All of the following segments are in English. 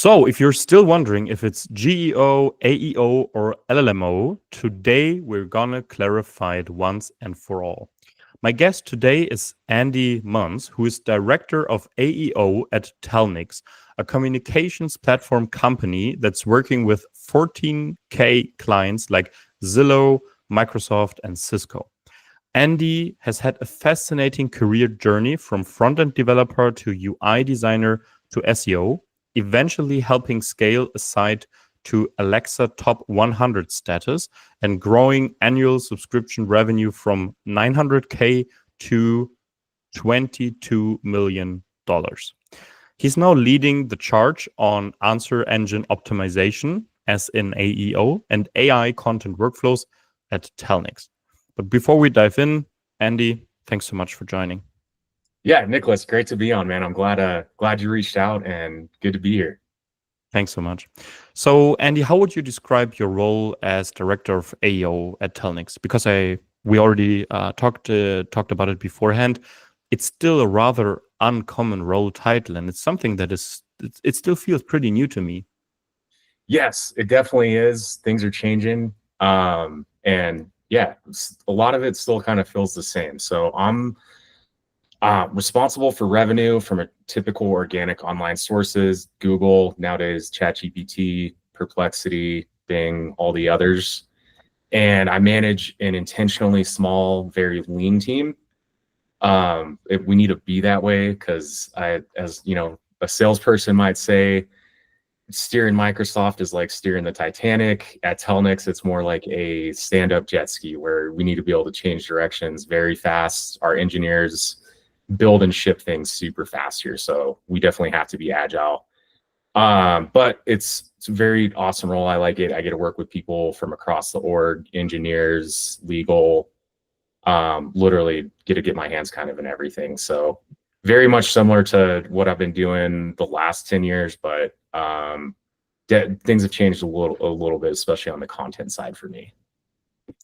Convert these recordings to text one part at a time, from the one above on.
So if you're still wondering if it's GEO, AEO, or LLMO, today we're gonna clarify it once and for all. My guest today is Andy Muns, who is Director of AEO at Telnyx, a communications platform company that's working with 14K clients like Zillow, Microsoft, and Cisco. Andy has had a fascinating career journey from front-end developer to UI designer to SEO, eventually helping scale a site to Alexa top 100 status and growing annual subscription revenue from $900K to $22 million. He's now leading the charge on answer engine optimization, as in AEO, and AI content workflows at Telnyx. But before we dive in, Andy, thanks so much for joining. Yeah, Nicholas, great to be on, man. I'm glad you reached out and good to be here. Thanks so much. So, Andy, how would you describe your role as Director of AEO at Telnyx? Because we already talked about it beforehand. It's still a rather uncommon role title, and it's something that it still feels pretty new to me. Yes, it definitely is. Things are changing, and yeah, a lot of it still kind of feels the same. So I'm responsible for revenue from a typical organic online sources, Google, nowadays ChatGPT, Perplexity, Bing, all the others. And I manage an intentionally small, very lean team. We need to be that way because as you know, a salesperson might say, steering Microsoft is like steering the Titanic. At Telnyx, it's more like a stand-up jet ski where we need to be able to change directions very fast. Our engineers build and ship things super fast here, so we definitely have to be agile. But it's a very awesome role. I like it. I get to work with people from across the org, engineers, legal, literally get my hands kind of in everything. So very much similar to what I've been doing the last 10 years, but things have changed a little bit, especially on the content side for me.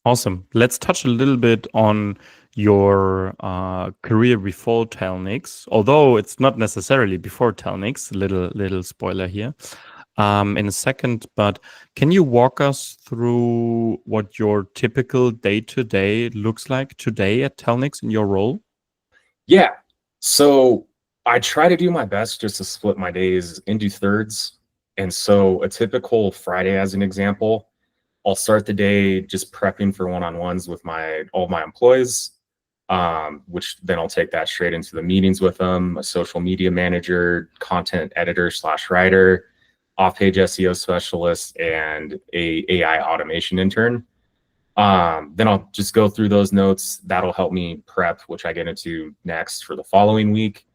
Awesome. Let's touch a little bit on your career before Telnyx, although it's not necessarily before Telnyx. Little spoiler here in a second. But can you walk us through what your typical day-to-day looks like today at Telnyx in your role? Yeah. So I try to do my best just to split my days into thirds. And so a typical Friday, as an example, I'll start the day just prepping for one-on-ones with all my employees, which then I'll take that straight into the meetings with them, a social media manager, content editor / writer, off-page SEO specialist, and a AI automation intern. Then I'll just go through those notes. That'll help me prep, which I get into next for the following week.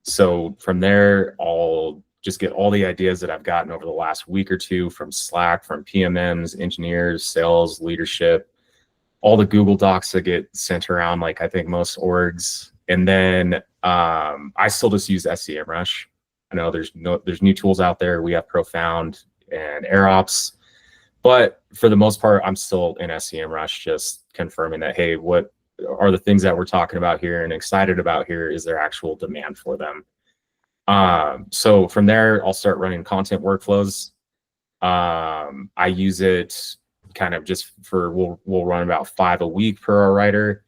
So from there, I'll just get all the ideas that I've gotten over the last week or two from Slack, from PMMs, engineers, sales, leadership, all the Google Docs that get sent around, like I think most orgs. And then I still just use SEMrush. I know there's new tools out there. We have Profound and AirOps, but for the most part, I'm still in SEMrush, just confirming that, hey, what are the things that we're talking about here and excited about here? Is there actual demand for them? So from there, I'll start running content workflows. I use it kind of just for, we'll run about 5 a week per our writer.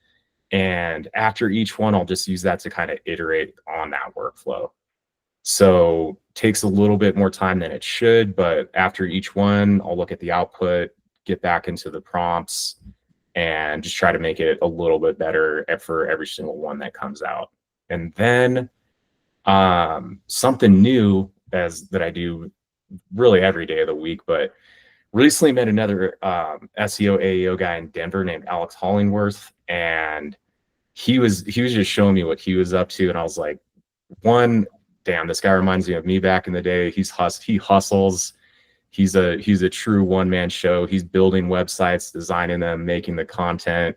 And after each one, I'll just use that to kind of iterate on that workflow. So takes a little bit more time than it should, but after each one, I'll look at the output, get back into the prompts, and just try to make it a little bit better for every single one that comes out. And then something new that I do really every day of the week, but recently met another SEO AEO guy in Denver named Alec Hollingsworth, and he was just showing me what he was up to, and I was like, damn, this guy reminds me of me back in the day. He hustles. He's a true one-man show. He's building websites, designing them, making the content,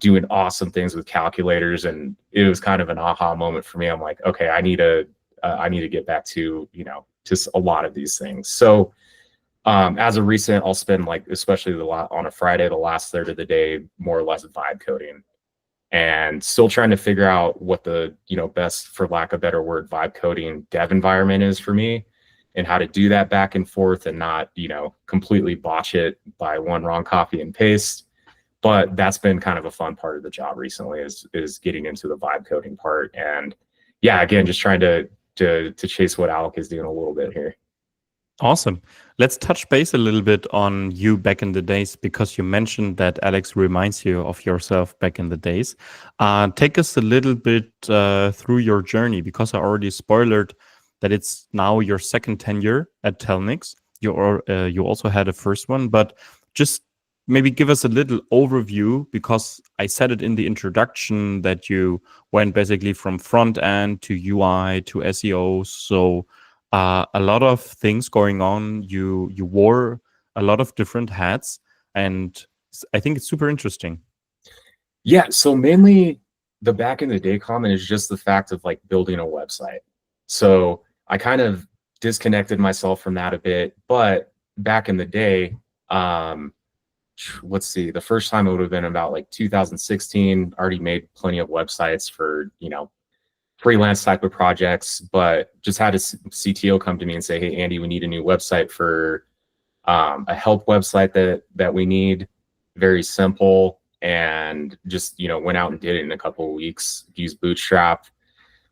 doing awesome things with calculators. And it was kind of an aha moment for me. I'm like, okay, I need to get back to, just a lot of these things. So as of recent, I'll spend, like, especially on a Friday, the last third of the day, more or less vibe coding, and still trying to figure out what the, best, for lack of a better word, vibe coding dev environment is for me. and how to do that back and forth and not, completely botch it by one wrong copy and paste. But that's been kind of a fun part of the job recently is getting into the vibe coding part. And yeah, again, just trying to chase what Alec is doing a little bit here. Awesome. Let's touch base a little bit on you back in the days, because you mentioned that Alex reminds you of yourself back in the days. Take us a little bit through your journey, because I already spoiled that it's now your second tenure at Telnyx. You also had a first one, but just maybe give us a little overview, because I said it in the introduction that you went basically from front end to UI to SEO. So a lot of things going on. You wore a lot of different hats, and I think it's super interesting. Yeah, so mainly the back in the day comment is just the fact of like building a website. So I kind of disconnected myself from that a bit, but back in the day, let's see, the first time it would have been about like 2016. Already made plenty of websites for, freelance type of projects, but just had a CTO come to me and say, hey, Andy, we need a new website for a help website that we need. Very simple. And just, went out and did it in a couple of weeks, used Bootstrap.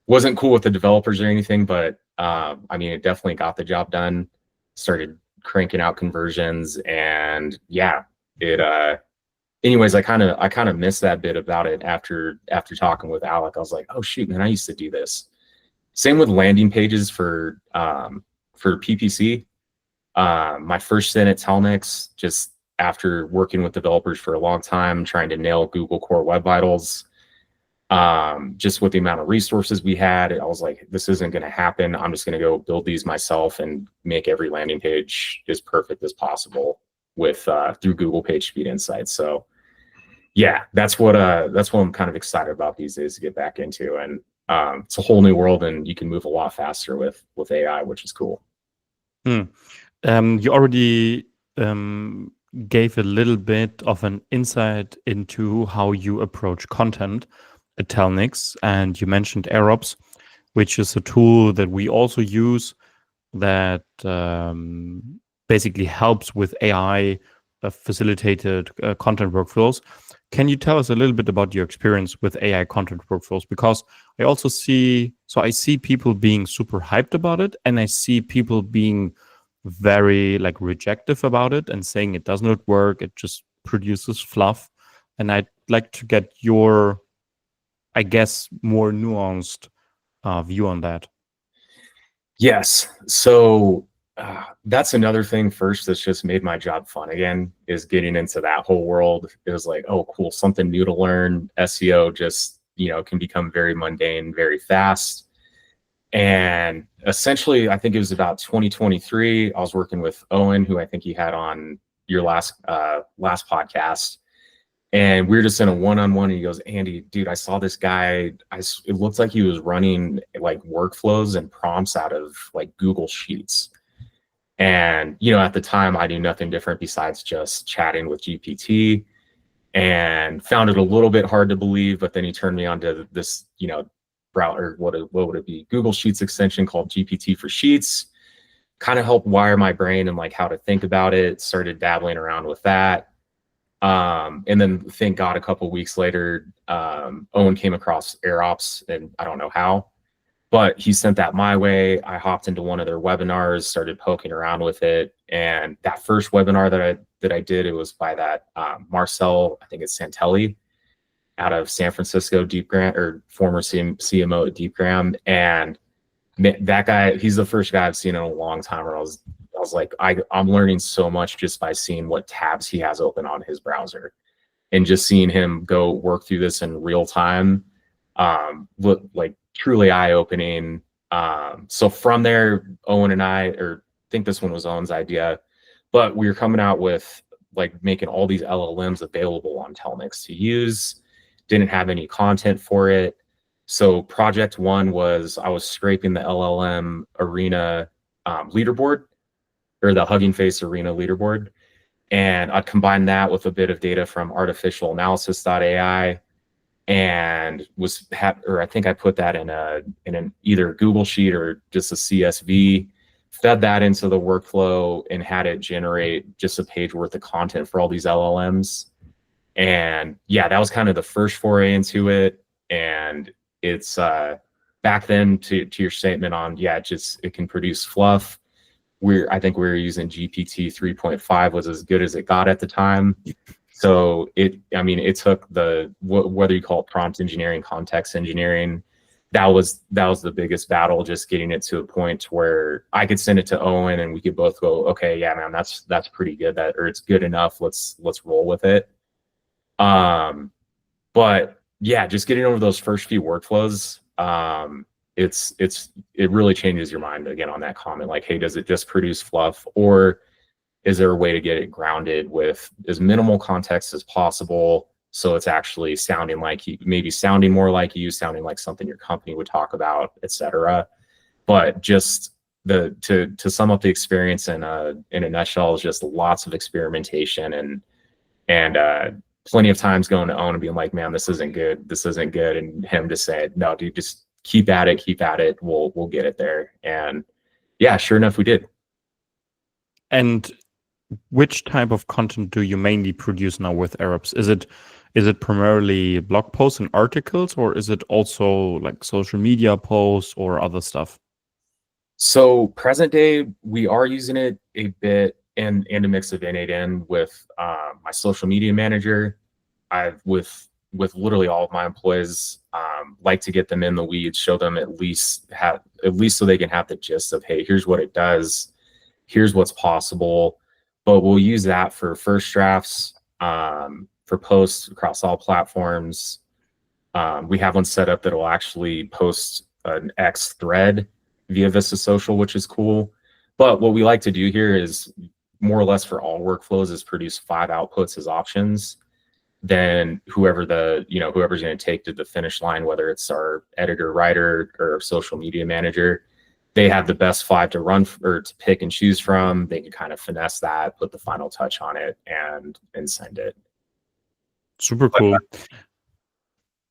Wasn't cool with the developers or anything, but it definitely got the job done. Started cranking out conversions, and yeah, anyways, I kind of missed that bit about it after talking with Alec. I was like, oh shoot, man, I used to do this. Same with landing pages for PPC. My first stint at Telnyx, just after working with developers for a long time, trying to nail Google Core Web Vitals, just with the amount of resources we had, I was like, this isn't going to happen. I'm just going to go build these myself and make every landing page as perfect as possible with through Google PageSpeed Insights. So yeah, that's what I'm kind of excited about these days to get back into. And it's a whole new world, and you can move a lot faster with AI, which is cool. You already gave a little bit of an insight into how you approach content at Telnyx, and you mentioned AirOps, which is a tool that we also use that basically helps with AI facilitated content workflows. Can you tell us a little bit about your experience with AI content workflows? Because I see people being super hyped about it, and I see people being very rejective about it and saying it does not work, it just produces fluff. And I'd like to get your, I guess, more nuanced view on that. Yes. So that's another thing first that's just made my job fun again, is getting into that whole world. It was like, oh, cool, something new to learn. SEO just, can become very mundane very fast. And essentially, I think it was about 2023, I was working with Owen, who I think you had on your last podcast. And we were just in a one-on-one, and he goes, Andy, dude, I saw this guy. It looked like he was running workflows and prompts out of Google Sheets. And, at the time I knew nothing different besides just chatting with GPT, and found it a little bit hard to believe. But then he turned me on to this, browser, what would it be? Google Sheets extension called GPT for Sheets. Kind of helped wire my brain and how to think about it. Started dabbling around with that. And then thank God a couple of weeks later, Owen came across AirOps, and I don't know how, but he sent that my way. I hopped into one of their webinars, started poking around with it. And that first webinar that I did, it was by that Marcel, I think it's Santelli, out of San Francisco, DeepGram, or former CMO at DeepGram. And that guy, he's the first guy I've seen in a long time where I was like, I'm learning so much just by seeing what tabs he has open on his browser, and just seeing him go work through this in real time, truly eye-opening. So from there, Owen and I think this one was Owen's idea, but we were coming out with making all these LLMs available on Telnyx to use. Didn't have any content for it. So project one was I was scraping the LLM Arena leaderboard, or the Hugging Face Arena leaderboard. And I'd combine that with a bit of data from artificialanalysis.ai, and I think I put that in an either Google Sheet or just a CSV, fed that into the workflow and had it generate just a page worth of content for all these LLMs. And yeah, that was kind of the first foray into it. And it's back then, to your statement on, yeah, it can produce fluff. I think we were using GPT 3.5 was as good as it got at the time. So it took whether you call it prompt engineering, context engineering, that was the biggest battle, just getting it to a point where I could send it to Owen and we could both go, okay, yeah, man, that's pretty good, or it's good enough. Let's roll with it. But yeah, just getting over those first few workflows, it really changes your mind again on that comment. Like, hey, does it just produce fluff, or is there a way to get it grounded with as minimal context as possible, so it's actually sounding like you, maybe sounding more like you, sounding like something your company would talk about, etc. But just to sum up the experience in a nutshell is just lots of experimentation and plenty of times going to Owen and being like, man, this isn't good, and him just saying, no, dude, just keep at it, we'll get it there. And yeah, sure enough, we did. And which type of content do you mainly produce now with AirOps? Is it primarily blog posts and articles, or is it also like social media posts or other stuff? So present day, we are using it a bit and a mix of N8N with my social media manager. With literally all of my employees, like to get them in the weeds, show them at least so they can have the gist of, hey, here's what it does, here's what's possible. But we'll use that for first drafts, for posts across all platforms. We have one set up that will actually post an X thread via Vista Social, which is cool. But what we like to do here is more or less for all workflows is produce 5 outputs as options. Then whoever's going to take to the finish line, whether it's our editor, writer, or social media manager, they have the best 5 to run or to pick and choose from. They can kind of finesse that, put the final touch on it, and send it. Super cool.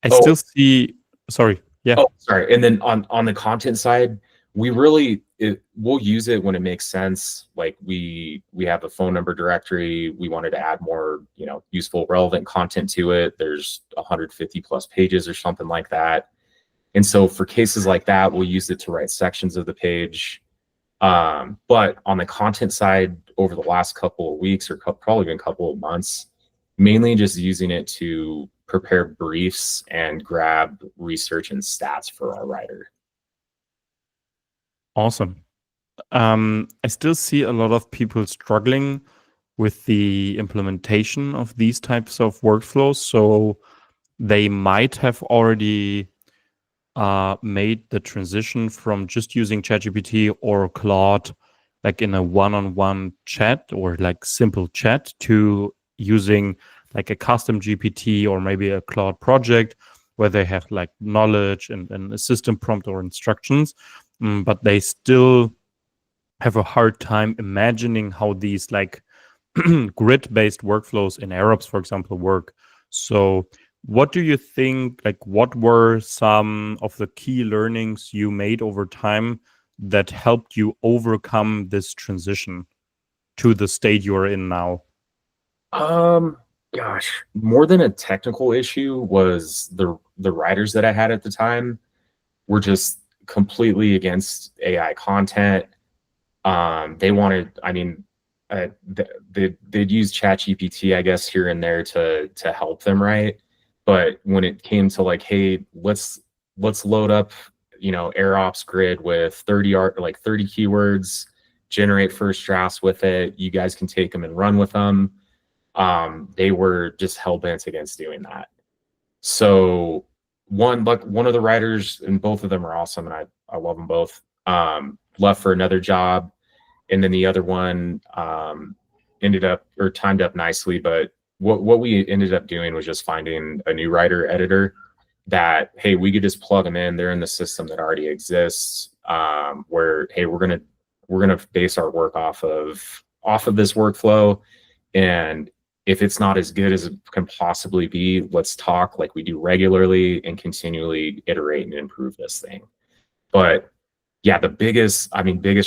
Still see. Sorry. Yeah. Oh, sorry. And then on the content side, we'll use it when it makes sense. Like we have a phone number directory. We wanted to add more, useful, relevant content to it. There's 150 plus pages or something like that. And so for cases like that, we'll use it to write sections of the page. But on the content side, over the last couple of weeks or probably been a couple of months, mainly just using it to prepare briefs and grab research and stats for our writer. Awesome. I still see a lot of people struggling with the implementation of these types of workflows. So they might have already made the transition from just using ChatGPT or Claude, like in a one-on-one chat or like simple chat, to using like a custom GPT or maybe a Claude project where they have like knowledge and a system prompt or instructions. But they still have a hard time imagining how these like grid-based workflows in AirOps, for example, work. So what do you think, like what were some of the key learnings you made over time that helped you overcome this transition to the state you're in now? Gosh, more than a technical issue was the writers that I had at the time were just completely against AI content. They wanted, they'd use ChatGPT, I guess, here and there to help them write. But when it came to like, hey, let's load up, AirOps grid with 30 keywords, generate first drafts with it. You guys can take them and run with them. They were just hell bent against doing that. So one of the writers, and both of them are awesome, and I love them both, left for another job, and then the other one timed up nicely. But what we ended up doing was just finding a new writer editor that, hey, we could just plug them in. They're in the system that already exists, where, hey, we're gonna base our work off of this workflow, and if it's not as good as it can possibly be, let's talk like we do regularly and continually iterate and improve this thing. But yeah, biggest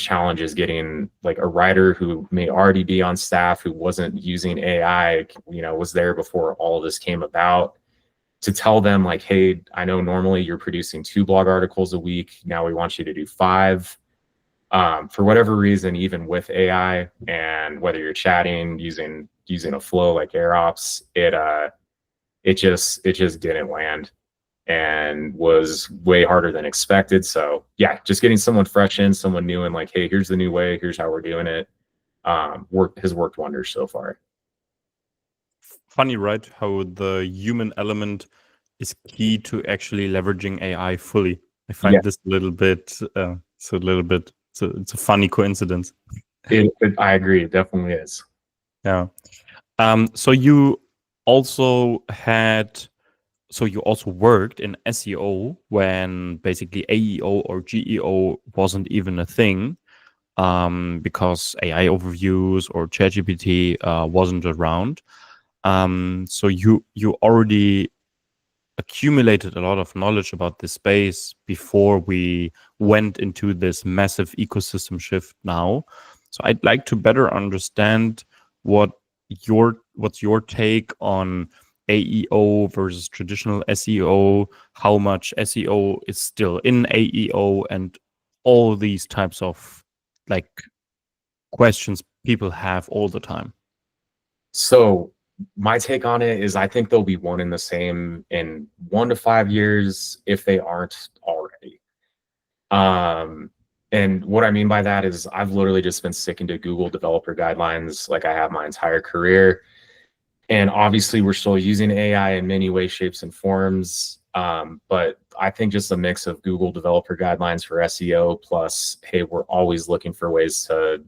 challenge is getting like a writer who may already be on staff, who wasn't using AI, was there before all of this came about, to tell them like, hey, I know normally you're producing 2 blog articles a week. Now we want you to do 5. For whatever reason, even with AI, and whether you're chatting using a flow like AirOps, it just didn't land and was way harder than expected. So yeah, just getting someone fresh in, someone new, and like, hey, here's the new way, here's how we're doing it, has worked wonders so far. Funny, right? How the human element is key to actually leveraging AI fully. I Yeah, find this a little bit, it's a funny coincidence. I agree. It definitely is. Yeah. So you also worked in SEO when basically AEO or GEO wasn't even a thing, because AI overviews or ChatGPT wasn't around. So you already accumulated a lot of knowledge about this space before we went into this massive ecosystem shift now. So I'd like to better understand what's your take on AEO versus traditional SEO, how much SEO is still in AEO, and all these types of like questions people have all the time. So my take on it is I think they'll be one and the same in 1 to 5 years if they aren't already. And what I mean by that is I've literally just been sticking to Google developer guidelines like I have my entire career. And obviously we're still using AI in many ways, shapes, and forms. But I think just a mix of Google developer guidelines for SEO plus, hey, we're always looking for ways to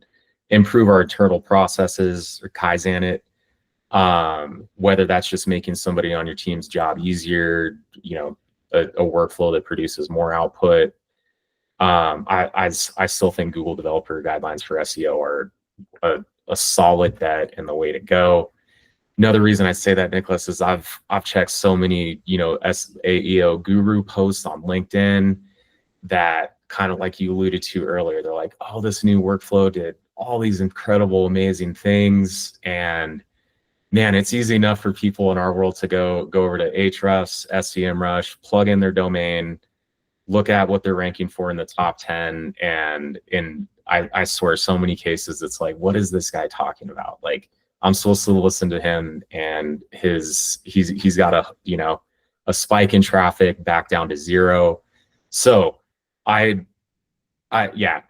improve our internal processes or Kaizen it. Whether that's just making somebody on your team's job easier, a workflow that produces more output. I still think Google developer guidelines for SEO are a solid bet and the way to go. Another reason I say that, Nicholas, is I've checked so many, AEO guru posts on LinkedIn that kind of like you alluded to earlier, they're like, oh, this new workflow did all these incredible, amazing things. And man, it's easy enough for people in our world to go over to Ahrefs, SEMrush, plug in their domain, look at what they're ranking for in the top 10. And I swear so many cases, it's like, what is this guy talking about? Like, I'm supposed to listen to him and he's got a spike in traffic back down to 0. So I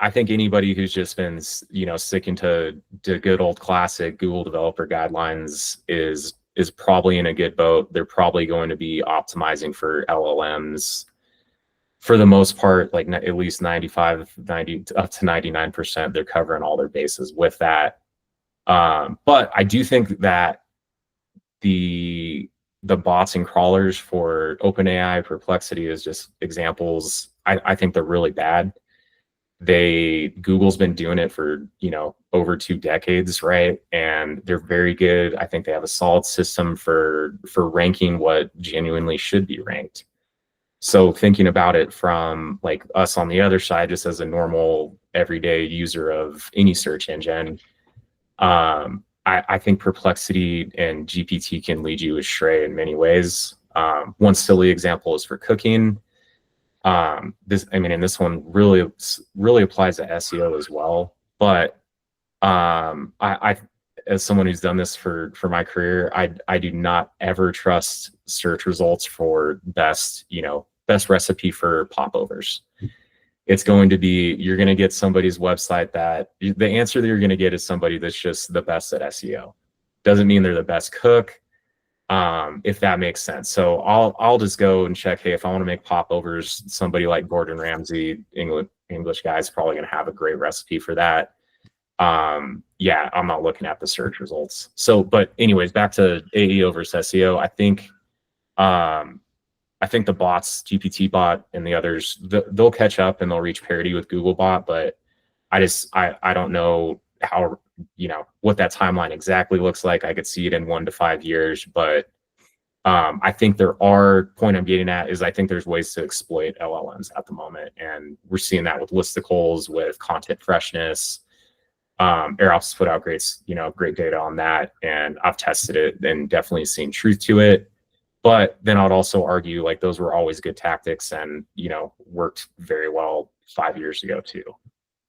think anybody who's just been, sticking to good old classic Google developer guidelines is probably in a good boat. They're probably going to be optimizing for LLMs for the most part, like at least 95, 90 up to 99%. They're covering all their bases with that. But I do think that the bots and crawlers for OpenAI, Perplexity is just examples. I think they're really bad. Google's been doing it for, over 2 decades, right? And they're very good. I think they have a solid system for ranking what genuinely should be ranked. So thinking about it from like us on the other side, just as a normal everyday user of any search engine, I think Perplexity and GPT can lead you astray in many ways. One silly example is for cooking. And this one really applies to SEO as well. But I as someone who's done this for my career, I do not ever trust search results for best recipe for popovers. It's going to be, you're going to get somebody's website that the answer that you're going to get is somebody that's just the best at SEO. Doesn't mean they're the best cook, if that makes sense. So I'll just go and check, hey, if I want to make popovers, somebody like Gordon Ramsay, English guy, is probably going to have a great recipe for that. Yeah, I'm not looking at the search results. So, but anyways, back to AEO versus SEO. I think the bots, GPT bot and the others, they'll catch up and they'll reach parity with Google bot, but I don't know how, what that timeline exactly looks like. I could see it in 1 to 5 years, but I think point I'm getting at is I think there's ways to exploit LLMs at the moment. And we're seeing that with listicles, with content freshness. AirOps put out great data on that. And I've tested it and definitely seen truth to it. But then I'd also argue like those were always good tactics and, worked very well 5 years ago too.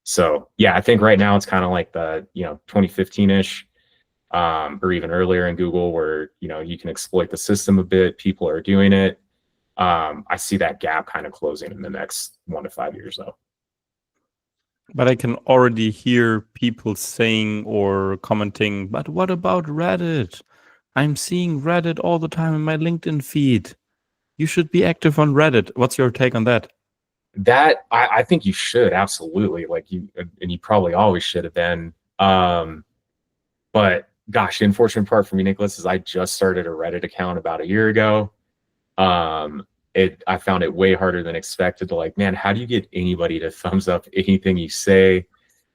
So yeah, I think right now it's kind of like the, 2015-ish. Or even earlier in Google where, you can exploit the system a bit. People are doing it. I see that gap kind of closing in the next 1 to 5 years though. But I can already hear people saying or commenting, but what about Reddit? I'm seeing Reddit all the time in my LinkedIn feed. You should be active on Reddit. What's your take on that? That I think you should absolutely, and you probably always should have been. But gosh, the unfortunate part for me, Nicholas, is I just started a Reddit account about a year ago. I found it way harder than expected to man, how do you get anybody to thumbs up anything you say?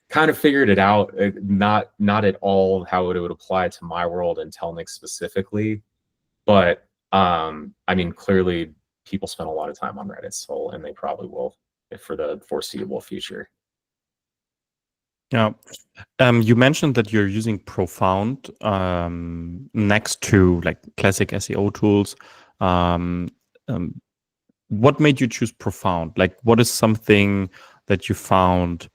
Kind of figured it out, not at all how it would apply to my world and Telnyx specifically. But I mean, clearly people spend a lot of time on Reddit, and they probably will for the foreseeable future. Yeah. You mentioned that you're using Profound next to classic SEO tools. What made you choose Profound? What is something that you found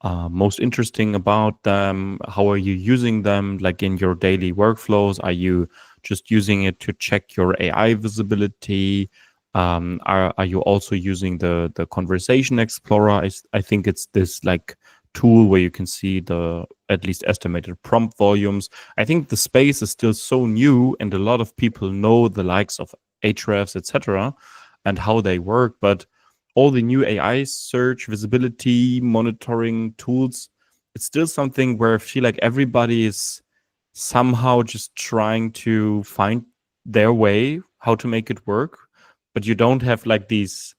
most interesting about them? How are you using them in your daily workflows? Are you just using it to check your AI visibility? Are you also using the Conversation Explorer? I think it's this tool where you can see the at least estimated prompt volumes. I think the space is still so new and a lot of people know the likes of Ahrefs, etc., and how they work, but all the new AI search, visibility, monitoring tools, it's still something where I feel like everybody is somehow just trying to find their way, how to make it work, but you don't have these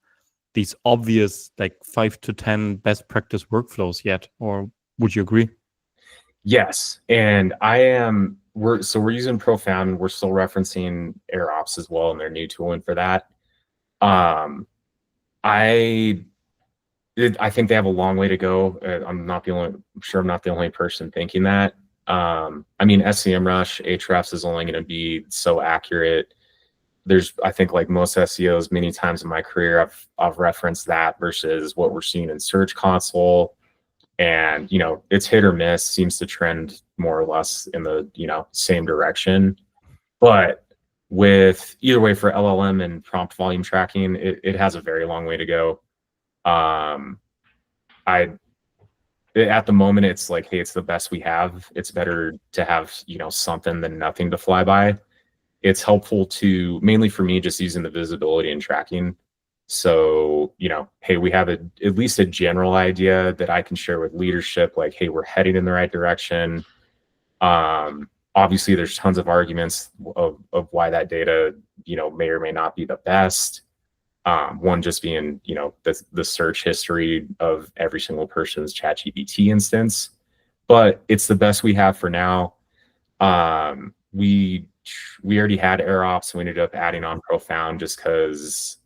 obvious 5 to 10 best practice workflows yet, or would you agree? Yes, and we're using Profound. We're still referencing AirOps as well and their new tooling for that. I think they have a long way to go. I'm sure I'm not the only person thinking that. I mean, SEMrush, Ahrefs is only going to be so accurate. I think like most SEOs, many times in my career, I've referenced that versus what we're seeing in Search Console. And, it's hit or miss, seems to trend more or less in the, same direction. But with either way for LLM and prompt volume tracking, it has a very long way to go. At the moment, it's like, hey, it's the best we have. It's better to have, something than nothing to fly by. It's helpful to, mainly for me, just using the visibility and tracking. So, hey, we have at least a general idea that I can share with leadership, like, hey, we're heading in the right direction. Obviously, there's tons of arguments of why that data, may or may not be the best. One just being, the search history of every single person's ChatGPT instance, but it's the best we have for now. We already had AirOps, and we ended up adding on Profound just because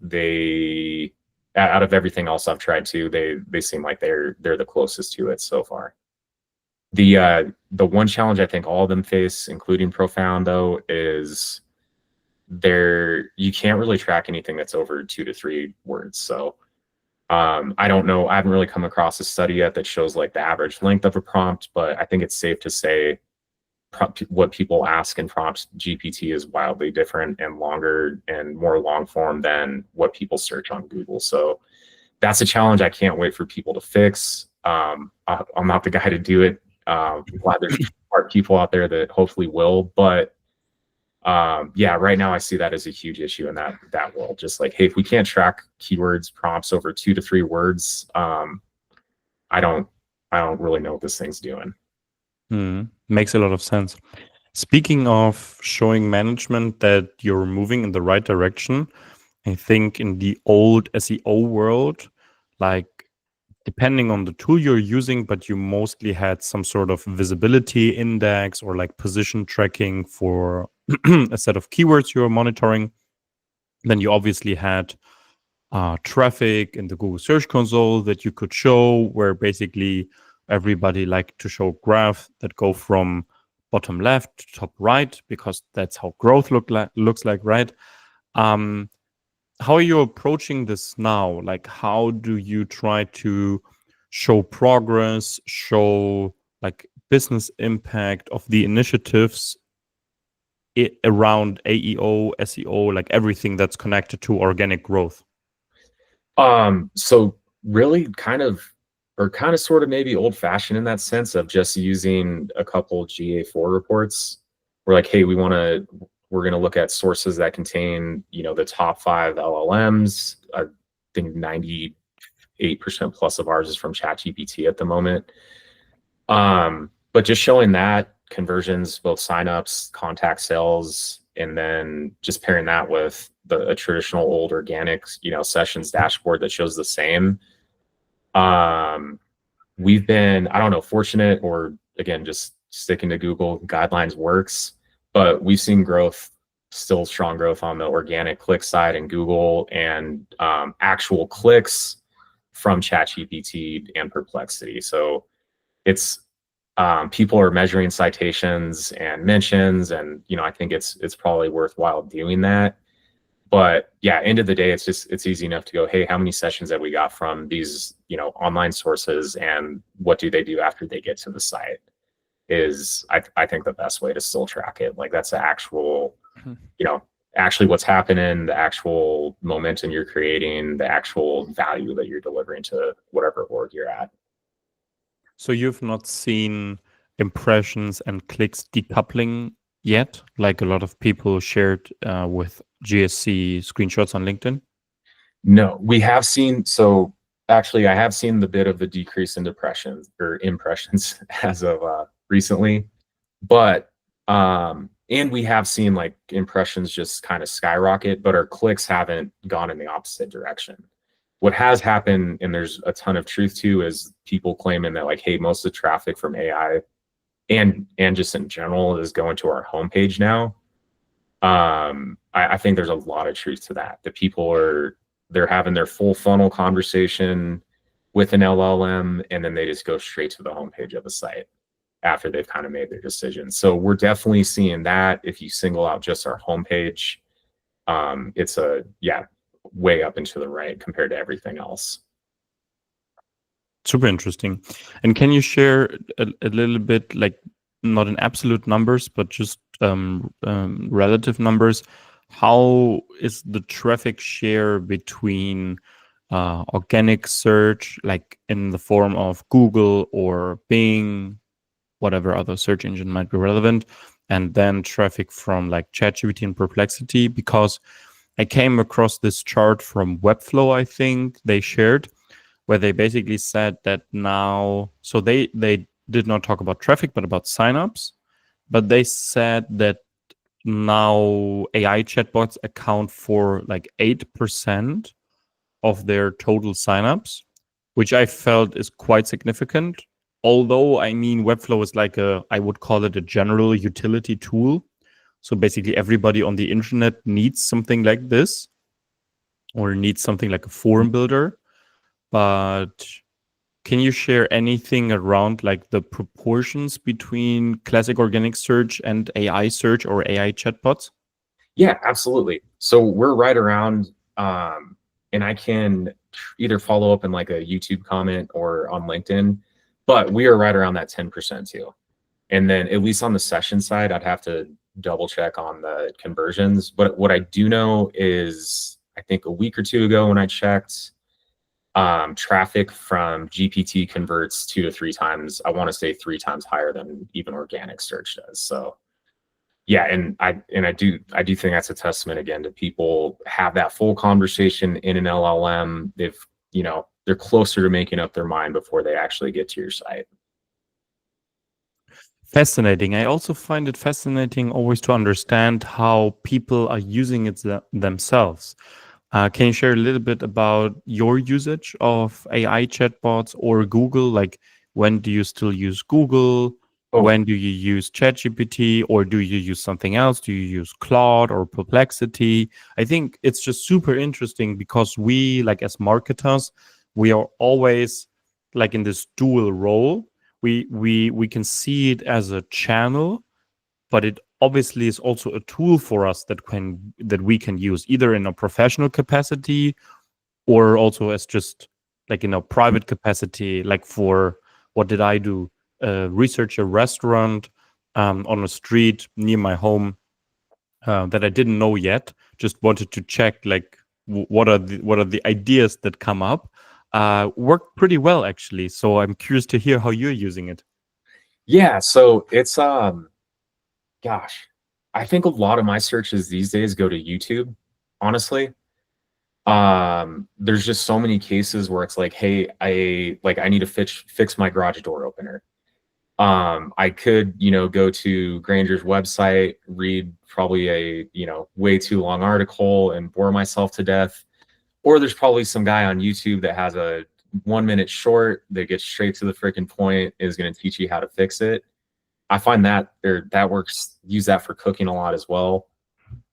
out of everything else I've tried to, they seem like they're the closest to it so far. The one challenge I think all of them face, including Profound though, is you can't really track anything that's over 2 to 3 words. So I don't know. I haven't really come across a study yet that shows the average length of a prompt, but I think it's safe to say what people ask in prompt GPT is wildly different and longer and more long form than what people search on Google. So that's a challenge I can't wait for people to fix. I'm not the guy to do it. Glad there's smart people out there that hopefully will, but yeah, right now I see that as a huge issue in that world. Just like, hey, if we can't track keywords prompts over 2 to 3 words, I don't really know what this thing's doing. Makes a lot of sense. Speaking of showing management that you're moving in the right direction, I think in the old SEO world, depending on the tool you're using, but you mostly had some sort of visibility index or position tracking for a set of keywords you're monitoring. Then you obviously had traffic in the Google Search Console that you could show, where basically everybody liked to show graphs that go from bottom left to top right, because that's how growth looks like, right? How are you approaching this now? Like, how do you try to show progress, show like business impact of the initiatives around AEO, SEO, like everything that's connected to organic growth? So really kind of sort of maybe old fashioned in that sense of just using a couple GA4 reports. We're like, hey, we're going to look at sources that contain, the top 5 LLMs. I think 98% plus of ours is from ChatGPT at the moment. But just showing that conversions, both signups, contact sales, and then just pairing that with a traditional old organic, sessions dashboard that shows the same. We've been, I don't know, fortunate, or again, just sticking to Google guidelines works, but we've seen still strong growth on the organic click side in Google, and actual clicks from ChatGPT and Perplexity. So it's, people are measuring citations and mentions, and I think it's probably worthwhile doing that. But yeah, end of the day, it's easy enough to go, hey, how many sessions have we got from these online sources, and what do they do after they get to the site? Is I think the best way to still track it. Like, that's the actual actually what's happening, the actual momentum you're creating, the actual value that you're delivering to whatever org you're at. So you've not seen impressions and clicks decoupling yet, like a lot of people shared with GSC screenshots on LinkedIn? No, we have seen. So actually, I have seen the bit of the decrease in impressions as of recently, but and we have seen like impressions just kind of skyrocket, but our clicks haven't gone in the opposite direction. What has happened, and there's a ton of truth to, is people claiming that like, hey, most of the traffic from AI and just in general is going to our homepage now. I think there's a lot of truth to that. The people they're having their full funnel conversation with an LLM, and then they just go straight to the homepage of the site after they've kind of made their decision. So we're definitely seeing that. If you single out just our homepage, it's way up and to the right compared to everything else. Super interesting. And can you share a little bit, like not in absolute numbers, but just relative numbers? How is the traffic share between organic search, like in the form of Google or Bing, whatever other search engine might be relevant, and then traffic from like ChatGPT and Perplexity? Because I came across this chart from Webflow, I think they shared, where they basically said that now, so they did not talk about traffic, but about signups. But they said that now AI chatbots account for like 8% of their total signups, which I felt is quite significant. Although, I mean, Webflow is like I would call it a general utility tool. So basically everybody on the internet needs something like this, or needs something like a form builder. But can you share anything around like the proportions between classic organic search and AI search or AI chatbots? Yeah, absolutely. So we're right around, and I can either follow up in like a YouTube comment or on LinkedIn, but we are right around that 10% too. And then at least on the session side, I'd have to double check on the conversions. But what I do know is, I think a week or two ago when I checked, traffic from GPT converts 2 to 3 times. I want to say 3 times higher than even organic search does. So yeah, and I do think that's a testament again to people have that full conversation in an LLM. They're closer to making up their mind before they actually get to your site. Fascinating. I also find it fascinating always to understand how people are using it themselves. Can you share a little bit about your usage of AI chatbots or Google? Like, when do you still use Google? Oh, When do you use ChatGPT, or do you use something else? Do you use Claude or Perplexity? I think it's just super interesting because we, like as marketers, we are always like in this dual role. We can see it as a channel, but it obviously is also a tool for us that we can use either in a professional capacity or also as just like in a private capacity, like for what did I do? Research a restaurant on a street near my home that I didn't know yet. Just wanted to check like what are the ideas that come up. Worked pretty well actually. So I'm curious to hear how you're using it. yeah. So it's gosh, I think a lot of my searches these days go to YouTube, honestly. There's just so many cases where it's like, hey, I need to fix my garage door opener. I could, go to Granger's website, read probably a, way too long article and bore myself to death. Or there's probably some guy on YouTube that has a 1 minute short that gets straight to the freaking point, is going to teach you how to fix it. I find that that works, use that for cooking a lot as well.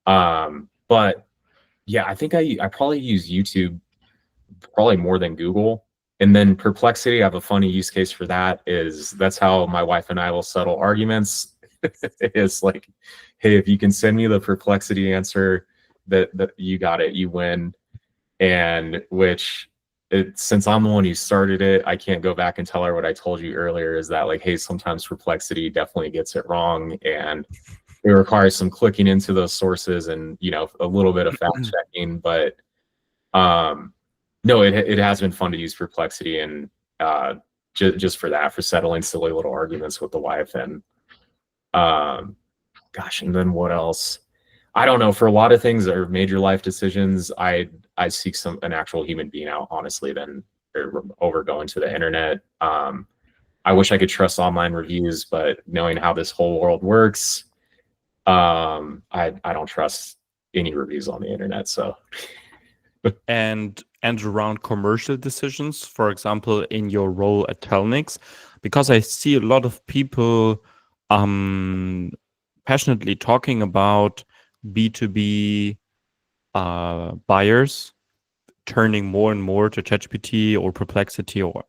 But yeah, I think I probably use YouTube probably more than Google. And then Perplexity, I have a funny use case for that. Is that's how my wife and I will settle arguments. It's like, hey, if you can send me the Perplexity answer, that you got it, you win. And since I'm the one who started it, I can't go back and tell her what I told you earlier, is that like, hey, sometimes Perplexity definitely gets it wrong, and it requires some clicking into those sources and a little bit of fact checking. But no, it has been fun to use Perplexity, and just for that, for settling silly little arguments with the wife. And gosh, and then what else? I don't know. For a lot of things that are major life decisions, I seek an actual human being out, honestly, than over going to the internet. I wish I could trust online reviews, but knowing how this whole world works, I don't trust any reviews on the internet. So and around commercial decisions, for example, in your role at Telnyx, because I see a lot of people passionately talking about B2B buyers turning more and more to ChatGPT or Perplexity or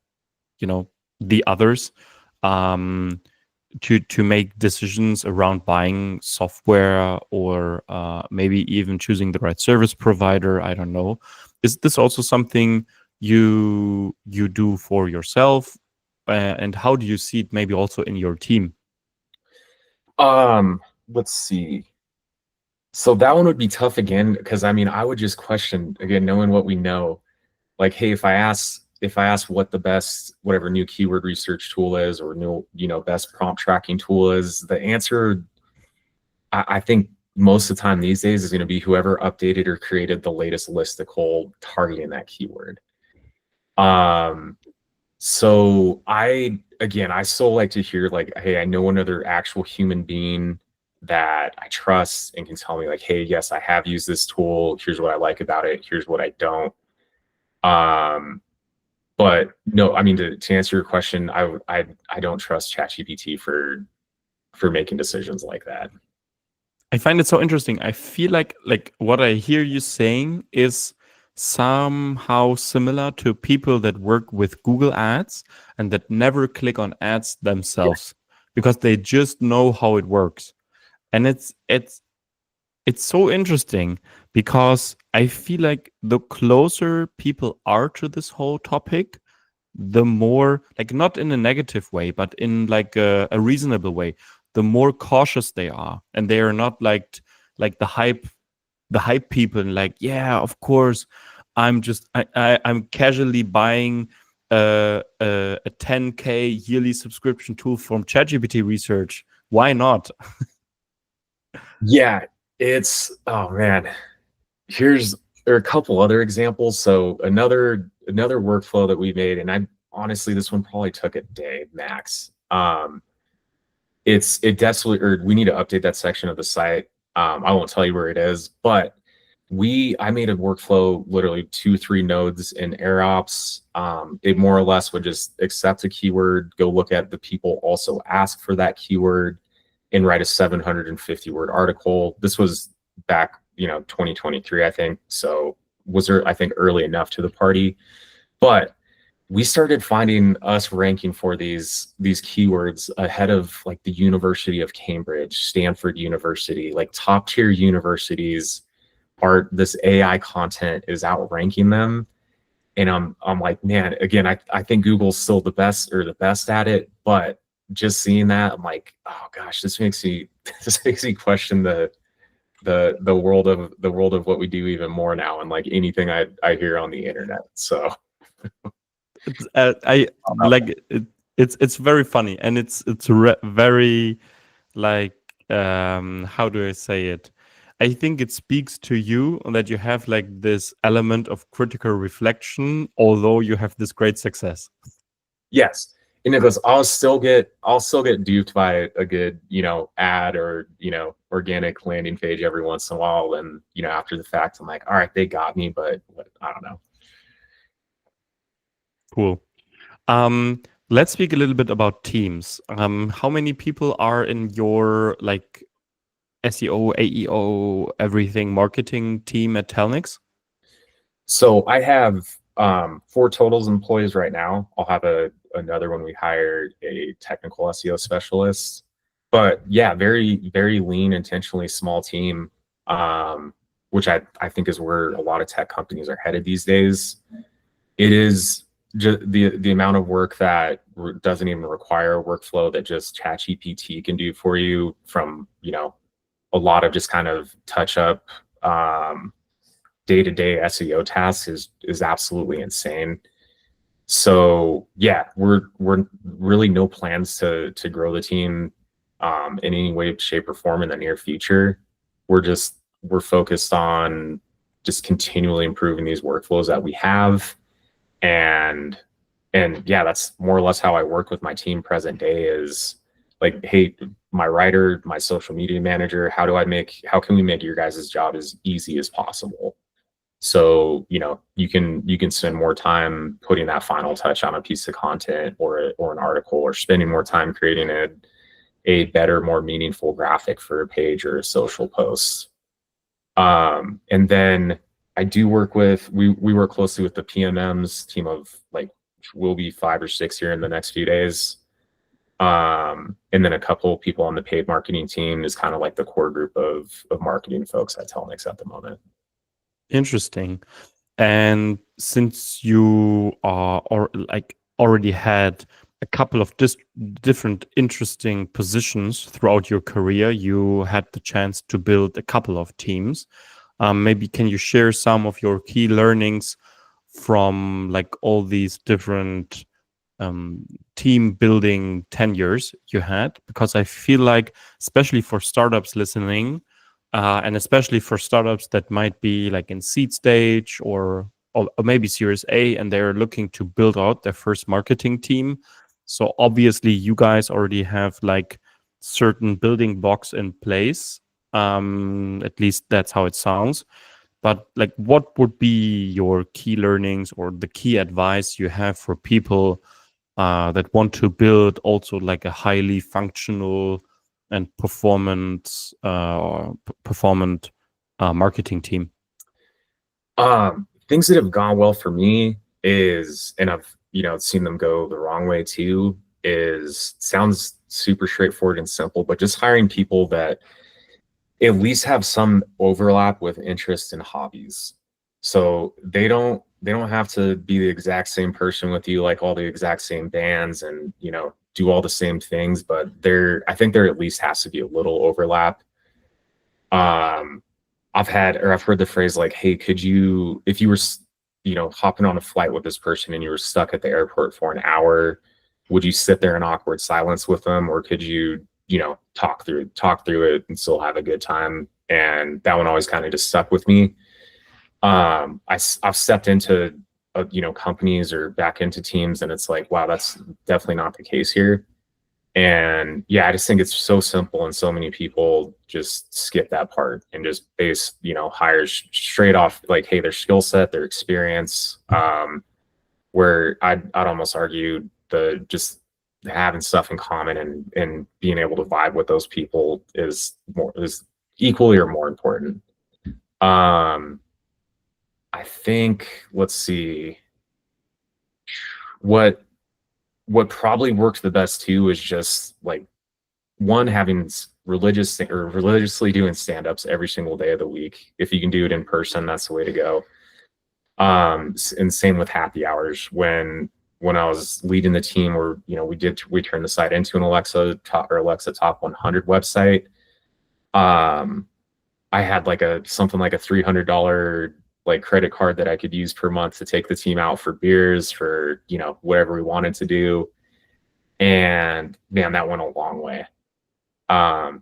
the others to make decisions around buying software or maybe even choosing the right service provider. I don't know. Is this also something you do for yourself? And how do you see it maybe also in your team? let's see. So that one would be tough again, because I would just question again, knowing what we know. Like, hey, if I ask what the best whatever new keyword research tool is, or new best prompt tracking tool is, the answer I think most of the time these days is going to be whoever updated or created the latest listicle targeting that keyword. So I still like to hear like, hey, I know another actual human being that I trust and can tell me like, hey, yes, I have used this tool. Here's what I like about it. Here's what I don't. But no, to answer your question, I don't trust ChatGPT for making decisions like that. I find it so interesting. I feel like what I hear you saying is somehow similar to people that work with Google Ads and that never click on ads themselves because they just know how it works. And it's so interesting because I feel like the closer people are to this whole topic, the more, like, not in a negative way, but in like a reasonable way, the more cautious they are, and they are not like the hype people, and like, yeah, of course, I'm casually buying a 10K yearly subscription tool from ChatGPT research. Why not? Yeah, oh man. There are a couple other examples. So another workflow that we made, and I honestly, this one probably took a day max. It definitely, or we need to update that section of the site. I won't tell you where it is, but I made a workflow, literally 2-3 nodes in AirOps. It more or less would just accept a keyword, go look at the people also ask for that keyword, and write a 750 word article. This was back, 2023, I think. So was there, I think, early enough to the party. But we started finding us ranking for these keywords ahead of like the University of Cambridge, Stanford University, like top tier universities. This AI content is outranking them. And I'm like, man, again, I think Google's still the best at it, but just seeing that, I'm like, oh gosh, this makes me question the world of what we do even more now, and like anything I hear on the internet. So I like it, it's very funny, and it's very like how do I say it? I think it speaks to you that you have like this element of critical reflection, although you have this great success. yes. And it goes, I'll still get duped by a good, ad or, organic landing page every once in a while. And, after the fact, I'm like, all right, they got me, but I don't know. Cool. Let's speak a little bit about teams. How many people are in your like SEO, AEO, everything marketing team at Telnyx? So I have 4 totals employees right now. I'll have another when we hire a technical SEO specialist. But yeah, very, very lean, intentionally small team, which I think is where a lot of tech companies are headed these days. It is just the amount of work that doesn't even require a workflow that just ChatGPT can do for you, from a lot of just kind of touch up day-to-day SEO tasks is absolutely insane. So yeah, we're really no plans to grow the team in any way, shape, or form in the near future. We're focused on just continually improving these workflows that we have. And yeah, that's more or less how I work with my team present day, is like, hey, my writer, my social media manager, how can we make your guys' job as easy as possible? So, you can spend more time putting that final touch on a piece of content or an article, or spending more time creating a better, more meaningful graphic for a page or a social post. And then I do work we work closely with the PMMs team of like, will be 5 or 6 here in the next few days. And then a couple of people on the paid marketing team is kind of like the core group of marketing folks at Telnyx at the moment. Interesting. And since you are already had a couple of different interesting positions throughout your career, you had the chance to build a couple of teams. Maybe can you share some of your key learnings from like all these different team building tenures you had? Because I feel like, especially for startups listening, and especially for startups that might be like in seed stage or maybe Series A, and they're looking to build out their first marketing team. So obviously you guys already have like certain building blocks in place. At least that's how it sounds. But like, what would be your key learnings or the key advice you have for people that want to build also like a highly functional and performant marketing team? Things that have gone well for me is, and I've seen them go the wrong way too, sounds super straightforward and simple, but just hiring people that at least have some overlap with interests and hobbies. So they don't have to be the exact same person with you, like all the exact same bands, and do all the same things, but I think there at least has to be a little overlap. I've heard the phrase like, hey, if you were hopping on a flight with this person and you were stuck at the airport for an hour, would you sit there in awkward silence with them, or could you talk through it and still have a good time? And that one always kind of just stuck with me. I've stepped into companies or back into teams, and it's like, wow, that's definitely not the case here. And yeah, I just think it's so simple, and so many people just skip that part and just base, hire straight off like, hey, their skill set, their experience. Where I'd almost argue the just having stuff in common and being able to vibe with those people is equally or more important. I think, let's see, what probably works the best too is just like one, having religiously doing stand-ups every single day of the week. If you can do it in person, that's the way to go. And same with happy hours. When I was leading the team, where we turned the site into an Alexa top 100 website. I had something like a $300 like credit card that I could use per month to take the team out for beers, for whatever we wanted to do. And man, that went a long way.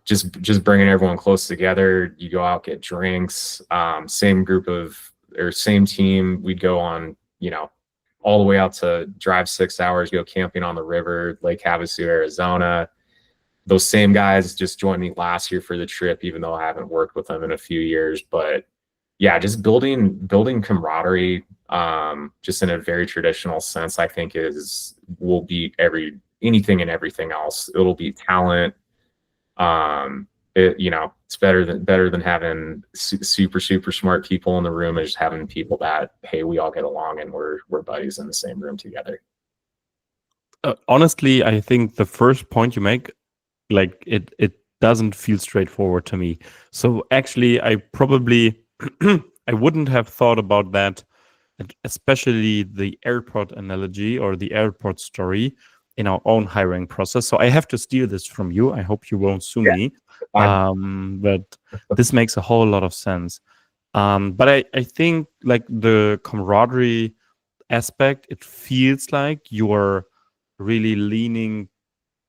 Just bringing everyone close together. You go out, get drinks. Same team. We'd go on, all the way out to drive 6 hours, go camping on the river, Lake Havasu, Arizona. Those same guys just joined me last year for the trip, even though I haven't worked with them in a few years. But yeah, just building camaraderie, just in a very traditional sense, I think will beat anything and everything else. It'll beat talent. It's better than having super smart people in the room, and just having people that, hey, we all get along and we're buddies in the same room together. Honestly, I think the first point you make, like it doesn't feel straightforward to me. So actually, I probably I wouldn't have thought about that, especially the airport analogy or the airport story in our own hiring process. So I have to steal this from you. I hope you won't sue me. But this makes a whole lot of sense. But I think like the camaraderie aspect, it feels like you're really leaning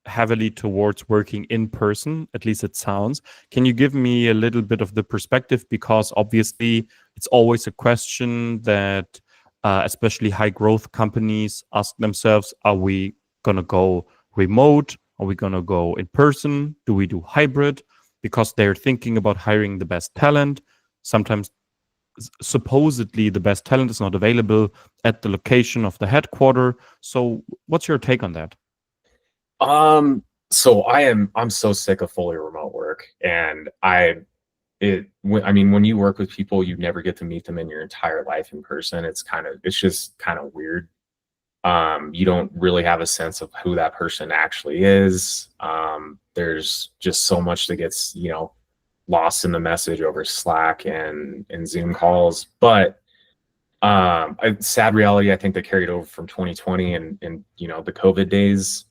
heavily towards working in person. At least it sounds. Can you give me a little bit of the perspective? Because obviously it's always a question that especially high growth companies ask themselves, are we going to go remote? Are we going to go in person? Do we do hybrid? Because they're thinking about hiring the best talent. Sometimes supposedly the best talent is not available at the location of the headquarter. So what's your take on that? So I'm so sick of fully remote work, and when you work with people, you never get to meet them in your entire life in person. It's just kind of weird. You don't really have a sense of who that person actually is. There's just so much that gets, lost in the message over Slack and Zoom calls. But sad reality, I think, that carried over from 2020 and the COVID days.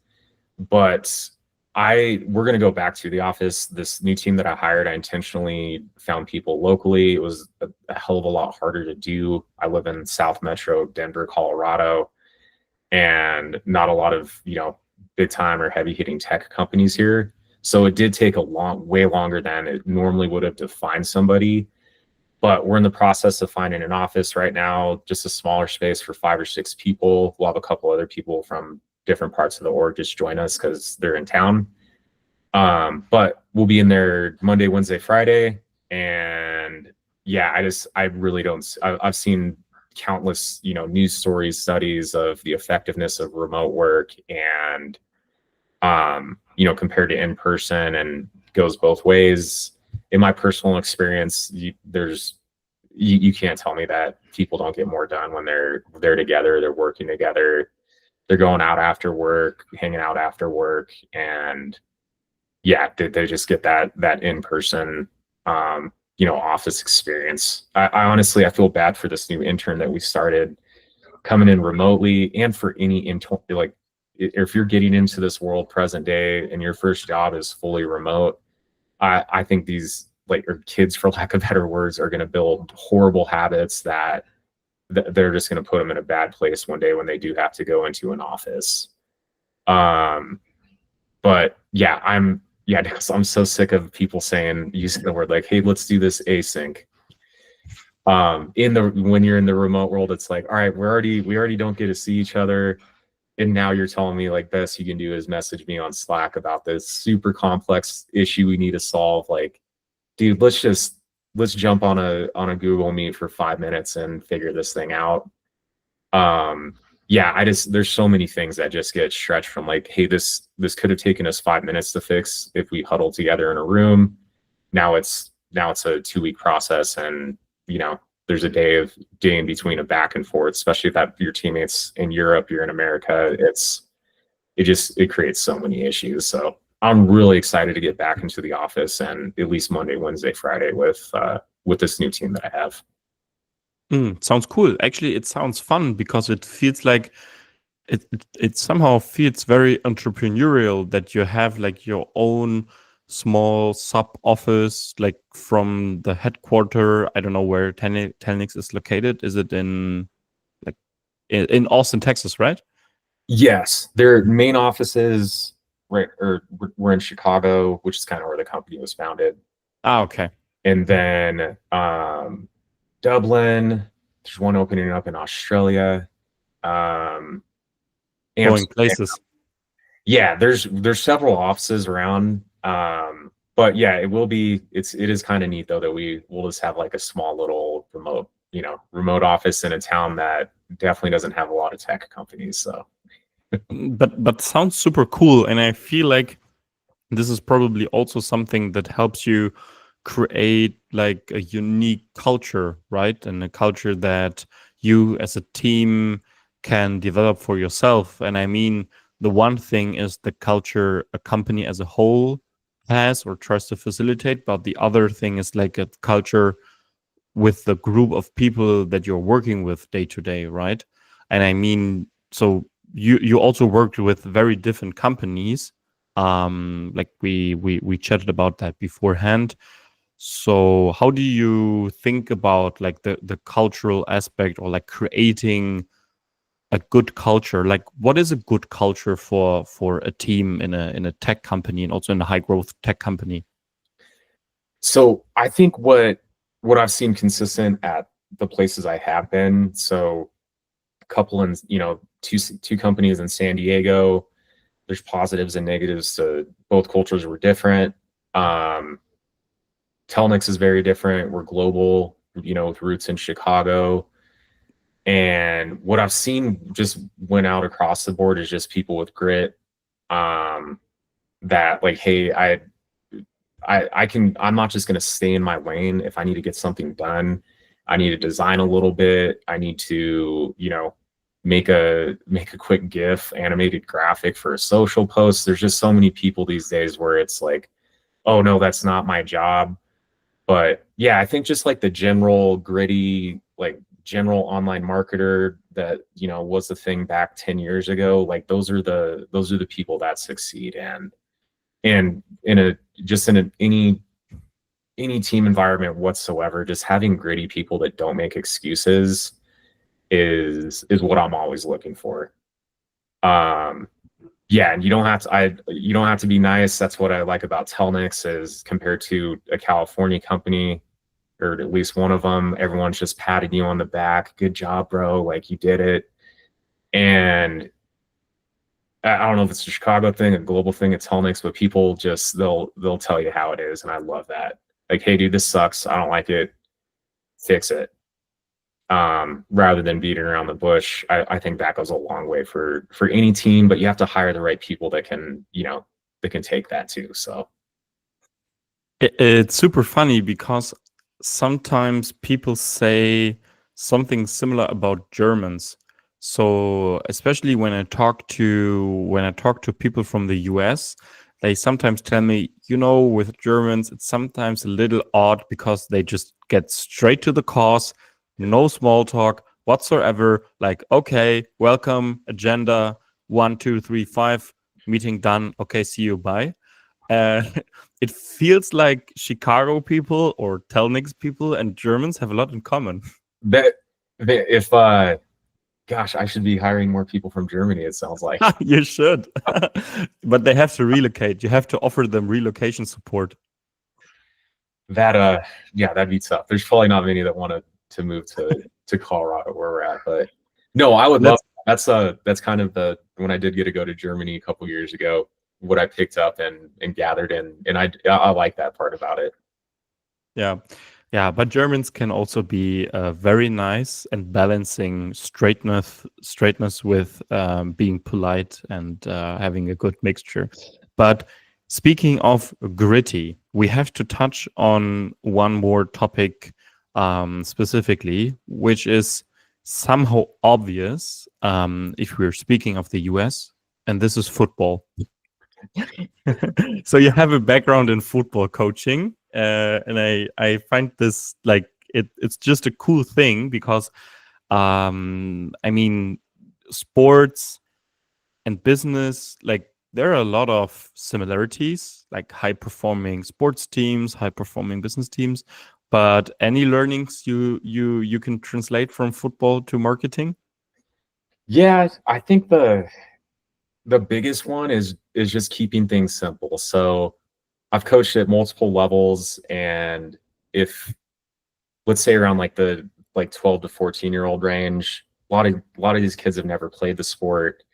But we're going to go back to the office. This new team that I hired, I intentionally found people locally. It was a hell of a lot harder to do. I live in South Metro Denver, Colorado, and not a lot of, big time or heavy hitting tech companies here. So it did take way longer than it normally would have to find somebody. But we're in the process of finding an office right now, just a smaller space for 5 or 6 people. We'll have a couple other people from different parts of the org just join us because they're in town. But we'll be in there Monday, Wednesday, Friday. And yeah, I really don't, I've seen countless, news stories, studies of the effectiveness of remote work, and, compared to in person, and goes both ways. In my personal experience, you can't tell me that people don't get more done when they're together, they're working together, they're going out after work, hanging out after work. And yeah, they just get that in-person, office experience. I honestly, I feel bad for this new intern that we started coming in remotely, and for any intern, like if you're getting into this world present day and your first job is fully remote, I think these kids, for lack of better words, are going to build horrible habits that they're just going to put them in a bad place one day when they do have to go into an office. But yeah, I'm so sick of people using the word like, hey, let's do this async. When you're in the remote world, it's like, all right, we already don't get to see each other. and now you're telling me like best you can do is message me on Slack about this super complex issue we need to solve. Like, dude, let's jump on a Google Meet for 5 minutes and figure this thing out. Yeah, there's so many things that just get stretched from like, hey, this could have taken us 5 minutes to fix if we huddled together in a room. Now it's a 2-week process, and there's a day in between a back and forth, especially if that your teammates in Europe, you're in America. It creates so many issues. So I'm really excited to get back into the office, and at least Monday, Wednesday, Friday with this new team that I have. Sounds cool. Actually, it sounds fun because it feels like it somehow feels very entrepreneurial that you have like your own small sub office, like from the headquarter. I don't know where Telnyx is located. Is it in Austin, Texas, right? Yes, their main offices, right, or we're in Chicago, which is kind of where the company was founded. Okay. And then Dublin, there's one opening up in Australia. Going places. Yeah, there's several offices around. But yeah, it is kind of neat though that we'll just have like a small little remote office in a town that definitely doesn't have a lot of tech companies. So but sounds super cool, and I feel like this is probably also something that helps you create like a unique culture, right? And a culture that you as a team can develop for yourself. And I mean, the one thing is the culture a company as a whole has or tries to facilitate, but the other thing is like a culture with the group of people that you're working with day to day, right? And I mean, so you also worked with very different companies. Like we chatted about that beforehand. So how do you think about like the cultural aspect, or like creating a good culture? Like, what is a good culture for a team in a tech company, and also in a high growth tech company? So I think what I've seen consistent at the places I have been, so a couple in, two companies in San Diego, there's positives and negatives to both. Cultures were different. Telnyx is very different. We're global, with roots in Chicago. And what I've seen just went out across the board is just people with grit, that like, hey, I'm not just going to stay in my lane. If I need to get something done, I need to design a little bit. I need to, make a quick GIF, animated graphic for a social post. There's just so many people these days where it's like, oh no, that's not my job. But yeah, I think just like the general gritty, like general online marketer that, was the thing back 10 years ago. Like those are the people that succeed. And in any team environment whatsoever, just having gritty people that don't make excuses is what I'm always looking for. Yeah, and you don't have to be nice. That's what I like about Telnyx, is compared to a California company, or at least one of them, everyone's just patting you on the back. Good job, bro. Like, you did it. And I don't know if it's a Chicago thing, a global thing at Telnyx, but people just, they'll tell you how it is. And I love that. Like, hey, dude, this sucks. I don't like it. Fix it. Rather than beating around the bush. I think that goes a long way for any team, but you have to hire the right people that can, that can take that too. So It's super funny because sometimes people say something similar about Germans. So especially when I talk to people from the US, they sometimes tell me, with Germans, it's sometimes a little odd because they just get straight to the cause, no small talk whatsoever. Like, okay, welcome, agenda, 1, 2, 3, 5, meeting done. Okay, see you, bye. It feels like Chicago people or Telnyx people and Germans have a lot in common. that if gosh, I should be hiring more people from Germany, it sounds like. You should. But they have to relocate. You have to offer them relocation support. That yeah, that'd be tough. There's probably not many that want to move to Colorado where we're at, but no, I would love that's kind of the when I did get to go to Germany a couple years ago, what I picked up and gathered, and I like that part about it. Yeah. Yeah, but Germans can also be very nice and balancing straightness with being polite and having a good mixture. But speaking of gritty, we have to touch on one more topic specifically, which is somehow obvious if we're speaking of the US, and this is football. So you have a background in football coaching, and I find this like it's just a cool thing because I mean sports and business, like there are a lot of similarities, like high performing sports teams, high performing business teams. But any learnings you can translate from football to marketing? Yeah, I think the biggest one is just keeping things simple. So I've coached at multiple levels, and if let's say around like the 12 to 14-year-old range, a lot of these kids have never played the sport,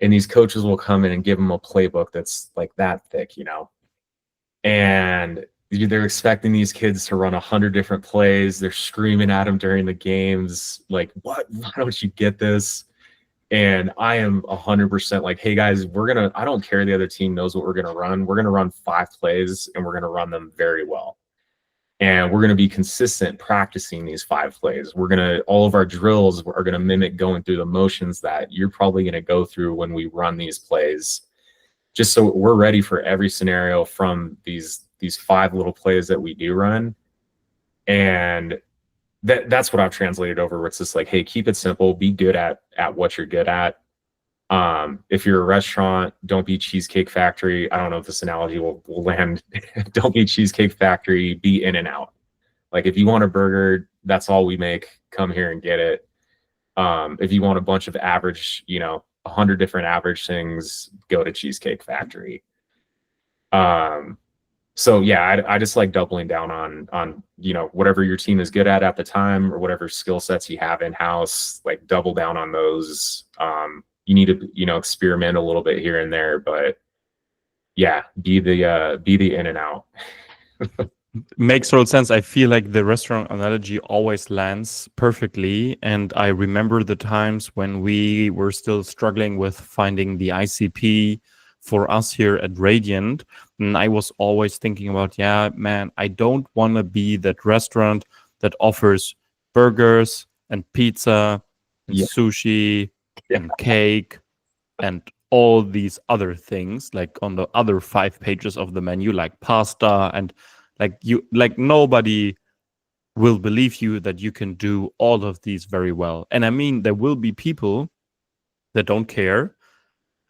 and these coaches will come in and give them a playbook that's like that thick, and they're expecting these kids to run 100 different plays. They're screaming at them during the games, like, "What? Why don't you get this?" And I am 100% like, "Hey guys, I don't care the other team knows what we're gonna run. We're gonna run 5 plays, and we're gonna run them very well. And we're gonna be consistent practicing these 5 plays. All of our drills are gonna mimic going through the motions that you're probably gonna go through when we run these plays, just so we're ready for every scenario from these 5 little plays that we do run." And that's what I've translated over, where it's just like, hey, keep it simple, be good at what you're good at. If you're a restaurant, don't be Cheesecake Factory. I don't know if this analogy will land. Don't be Cheesecake Factory, be In and Out. Like if you want a burger, that's all we make. Come here and get it. If you want a bunch of average, 100 different average things, go to Cheesecake Factory. So yeah, I just like doubling down on whatever your team is good at the time, or whatever skill sets you have in house, like double down on those. You need to experiment a little bit here and there, but yeah, be the In and Out. Makes total sense. I feel like the restaurant analogy always lands perfectly. And I remember the times when we were still struggling with finding the ICP for us here at Radiant. And I was always thinking about, yeah, man, I don't want to be that restaurant that offers burgers and pizza and Yeah. sushi Yeah. and cake and all these other things, like on the other 5 pages of the menu, like pasta and like nobody will believe you that you can do all of these very well. And I mean, there will be people that don't care,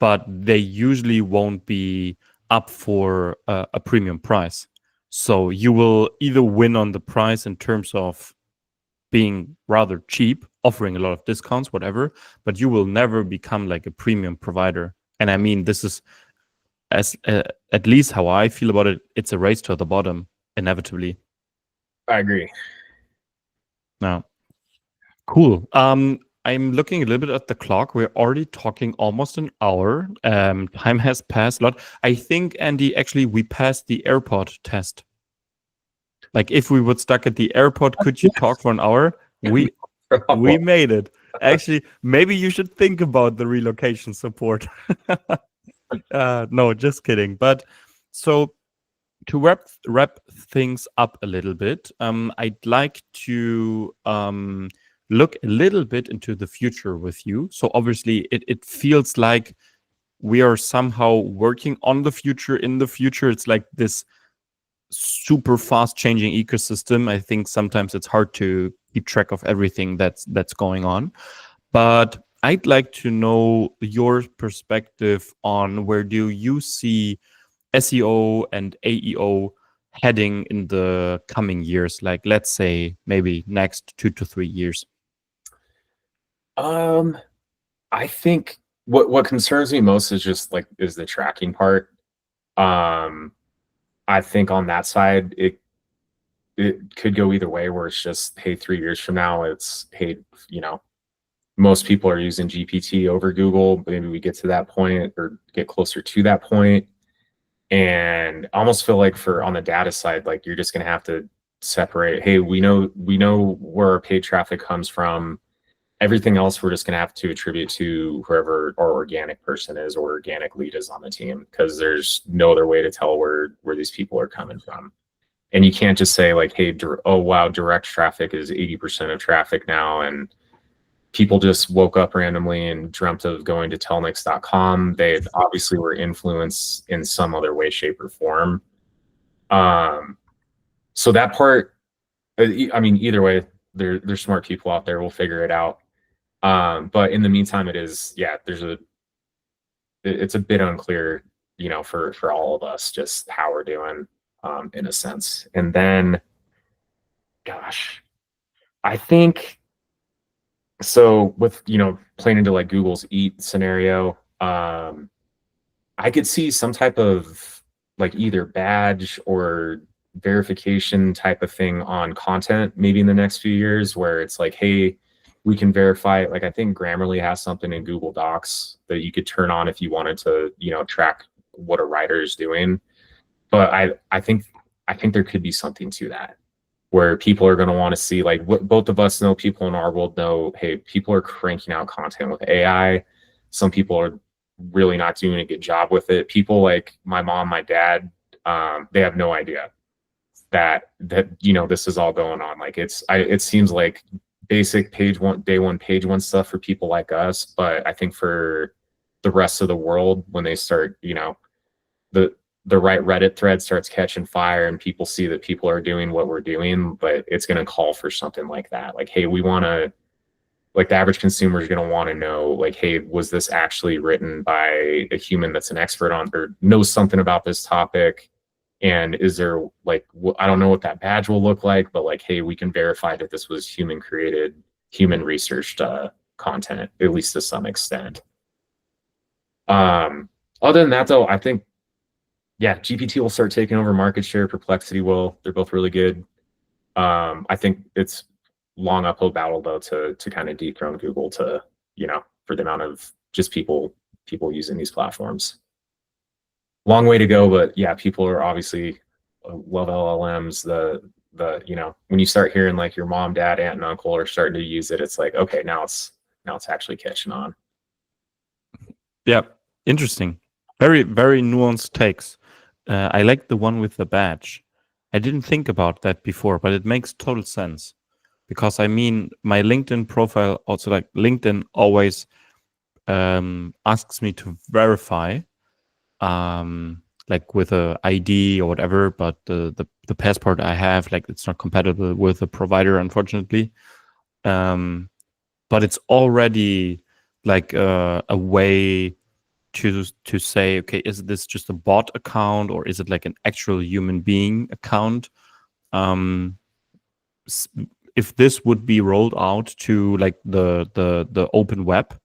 but they usually won't be up for a premium price. So you will either win on the price in terms of being rather cheap, offering a lot of discounts, whatever, but you will never become like a premium provider. And I mean, this is as at least how I feel about it. It's a race to the bottom, inevitably. I agree. Now, cool. I'm looking a little bit at the clock. We're already talking almost an hour. Time has passed a lot. I think, Andy, actually, we passed the airport test. Like, if we would stuck at the airport, could you talk for an hour? We made it. Actually, maybe you should think about the relocation support. No, just kidding. But so to wrap things up a little bit, I'd like to look a little bit into the future with you. So obviously, it feels like we are somehow working on the future. In the future, it's like this super fast changing ecosystem. I think sometimes it's hard to keep track of everything that's going on. But I'd like to know your perspective on where do you see SEO and AEO heading in the coming years? Like, let's say maybe next 2 to 3 years. I think what concerns me most is just is the tracking part. I think on that side, it could go either way, where it's just, hey, 3 years from now, it's, hey, most people are using GPT over Google. Maybe we get to that point or get closer to that point. And I almost feel like on the data side, like you're just going to have to separate, hey, we know where our paid traffic comes from. Everything else we're just going to have to attribute to whoever our organic person is or organic lead is on the team, because there's no other way to tell where these people are coming from. And you can't just say like, hey, oh wow, direct traffic is 80% of traffic now, and people just woke up randomly and dreamt of going to Telnyx.com. They obviously were influenced in some other way, shape, or form. So that part, I mean, either way, there's smart people out there. We'll figure it out. But in the meantime, it's a bit unclear, for all of us, just how we're doing, in a sense. And then, gosh, I think, so with, playing into like Google's Eat scenario, I could see some type of like either badge or verification type of thing on content maybe in the next few years, where it's like, hey, we can verify, like I think Grammarly has something in Google Docs that you could turn on if you wanted to, track what a writer is doing. But I think there could be something to that, where people are going to want to see, like, what both of us know, people in our world know, hey, people are cranking out content with AI. Some people are really not doing a good job with it. People like my mom, my dad, they have no idea that this is all going on. Like it seems like basic day one page one stuff for people like us, but I think for the rest of the world, when they start, the right Reddit thread starts catching fire and people see that people are doing what we're doing, but it's going to call for something like that. Like, hey, we want to, like, the average consumer is going to want to know, like, hey, was this actually written by a human that's an expert on or knows something about this topic? And is there, like, I don't know what that badge will look like, but like, hey, we can verify that this was human created, human researched content, at least to some extent. Other than that, though, I think, yeah, GPT will start taking over market share. Perplexity will. They're both really good. I think it's long uphill battle though to kind of dethrone Google to, for the amount of just people using these platforms. Long way to go, but yeah, people are obviously love LLMs. The when you start hearing like your mom, dad, aunt, and uncle are starting to use it, it's like, okay, now it's actually catching on. Yeah, interesting. Very, very nuanced takes. I like the one with the badge. I didn't think about that before, but it makes total sense. Because I mean, my LinkedIn profile, also like LinkedIn always asks me to verify, like with a ID or whatever, but the passport I have, like it's not compatible with the provider, unfortunately. But it's already like a way to say, okay, is this just a bot account or is it like an actual human being account? If this would be rolled out to like the open web,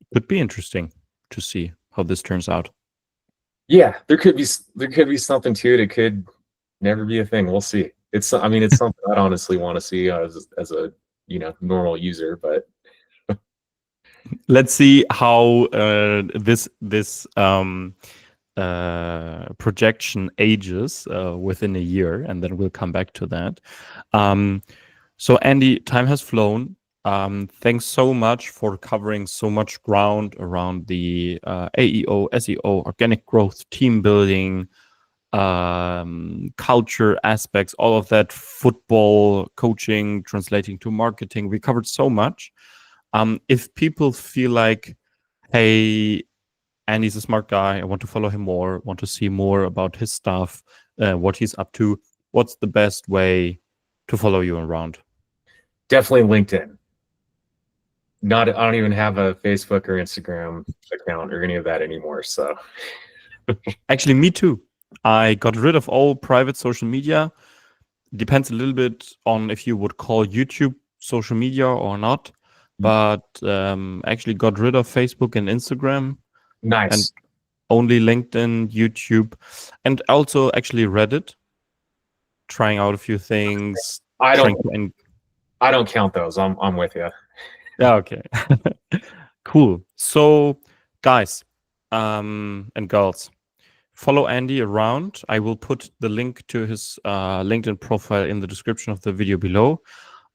it could be interesting to see how this turns out. Yeah, there could be something to it. It could never be a thing. We'll see. It's something I'd honestly want to see as a normal user, but let's see how this projection ages within a year, and then we'll come back to that. So Andy, time has flown. Thanks so much for covering so much ground around the AEO, SEO, organic growth, team building, culture aspects, all of that, football, coaching, translating to marketing. We covered so much. If people feel like, hey, Andy's a smart guy, I want to follow him more, want to see more about his stuff, what he's up to, what's the best way to follow you around? Definitely LinkedIn. I don't even have a Facebook or Instagram account or any of that anymore. So actually, me too. I got rid of all private social media. Depends a little bit on if you would call YouTube social media or not, but actually got rid of Facebook and Instagram. Nice. And only LinkedIn, YouTube, and also actually Reddit. Trying out a few things. I don't count those. I'm with you. Yeah, okay. Cool. So, guys, and girls, follow Andy around. I will put the link to his LinkedIn profile in the description of the video below.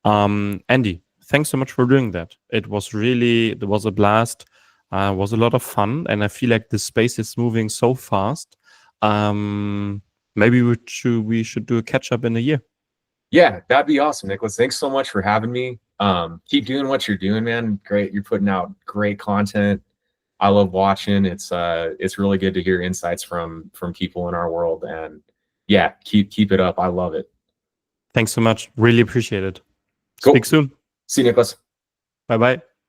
Andy, thanks so much for doing that. It was a blast. Was a lot of fun, and I feel like the space is moving so fast. Maybe we should do a catch up in a year. Yeah, that'd be awesome, Nicholas. Thanks so much for having me. Keep doing what you're doing, man. Great. You're putting out great content. I love watching. It's really good to hear insights from people in our world. And yeah, keep it up. I love it. Thanks so much. Really appreciate it. Cool. Speak soon. See you, Nicholas. Bye-bye.